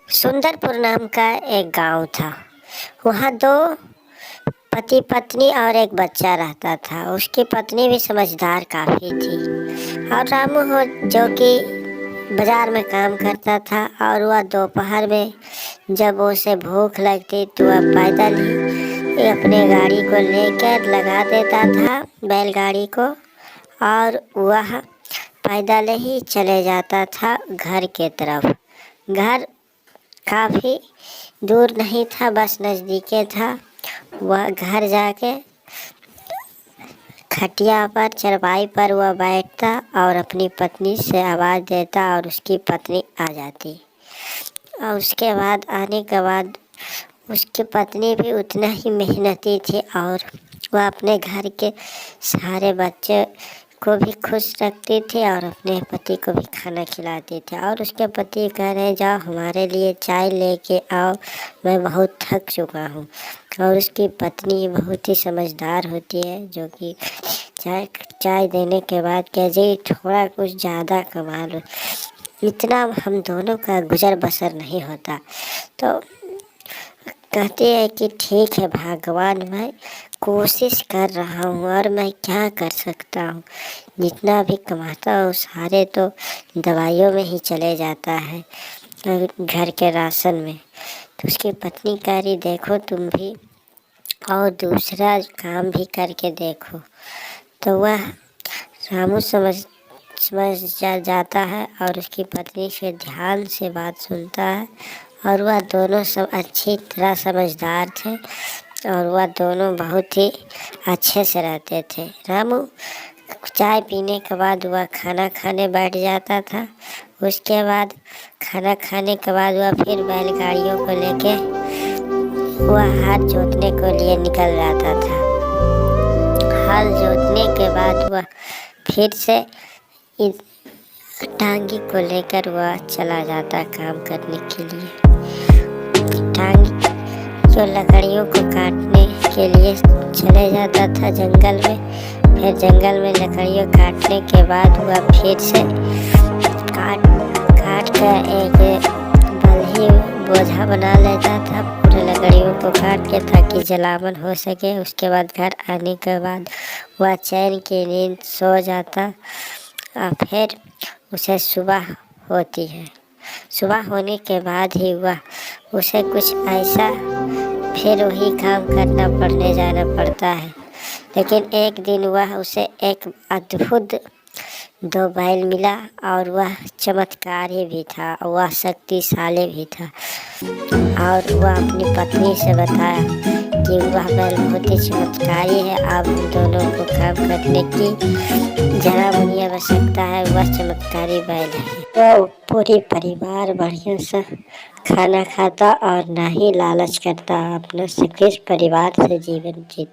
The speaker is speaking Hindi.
सुंदरपुर नाम का एक गांव था। वहाँ दो पति पत्नी और एक बच्चा रहता था। उसकी पत्नी भी समझदार काफ़ी थी और रामू हो जो कि बाजार में काम करता था। और वह दोपहर में जब उसे भूख लगती तो वह पैदल ही अपने गाड़ी को लेकर लगा देता था बैलगाड़ी को, और वह पैदल ही चले जाता था घर के तरफ। घर काफ़ी दूर नहीं था, बस नज़दीके था। वह घर जाके खटिया पर चरपाई पर वह बैठता और अपनी पत्नी से आवाज़ देता और उसकी पत्नी आ जाती। और उसके बाद आने के बाद उसकी पत्नी भी उतना ही मेहनती थी और वह अपने घर के सारे बच्चे को भी खुश रखती थी और अपने पति को भी खाना खिलाती थी। और उसके पति कह रहे जाओ हमारे लिए चाय लेके आओ, मैं बहुत थक चुका हूँ। और उसकी पत्नी बहुत ही समझदार होती है जो कि चाय देने के बाद कह जी थोड़ा कुछ ज़्यादा कमा लो, इतना हम दोनों का गुजर बसर नहीं होता। तो कहते हैं कि ठीक है भगवान, मैं कोशिश कर रहा हूँ और मैं क्या कर सकता हूँ, जितना भी कमाता हूँ सारे तो दवाइयों में ही चले जाता है, घर के राशन में। तो उसकी पत्नी कह रही देखो तुम भी और दूसरा काम भी करके देखो। तो वह रामू समझ जाता है और उसकी पत्नी से ध्यान से बात सुनता है। और वह दोनों सब अच्छी तरह समझदार थे और वह दोनों बहुत ही अच्छे से रहते थे। रामू चाय पीने के बाद वह खाना खाने बैठ जाता था। उसके बाद खाना खाने के बाद वह फिर बैलगाड़ियों को लेके वह हल जोतने को लिए निकल जाता था। हल जोतने के बाद वह फिर से टांगी को लेकर वह चला जाता काम करने के लिए। टांगी जो लकड़ियों को काटने के लिए चले जाता था जंगल में। फिर जंगल में लकड़ियों काटने के बाद वह फिर से काट कर एक बल्ही बोझा बना लेता था पूरे लकड़ियों को काट के, ताकि जलावन हो सके। उसके बाद घर आने के बाद वह चैन की नींद सो जाता और फिर उसे सुबह होती है। सुबह होने के बाद ही वह उसे कुछ ऐसा फिर वही काम करना पड़ने जाना पड़ता है। लेकिन एक दिन वह उसे एक अद्भुत दो बैल मिला और वह चमत्कारी भी था, वह शक्तिशाली भी था। और वह अपनी पत्नी से बताया कि वह बैल बहुत ही चमत्कारी है, अब हम दोनों को काम करने की जरा मुनी आवश्यकता है, वह चमत्कारी बैल है। वह पूरी परिवार बढ़िया सा खाना खाता और ना ही लालच करता, अपना सुखी परिवार से जीवन जीता।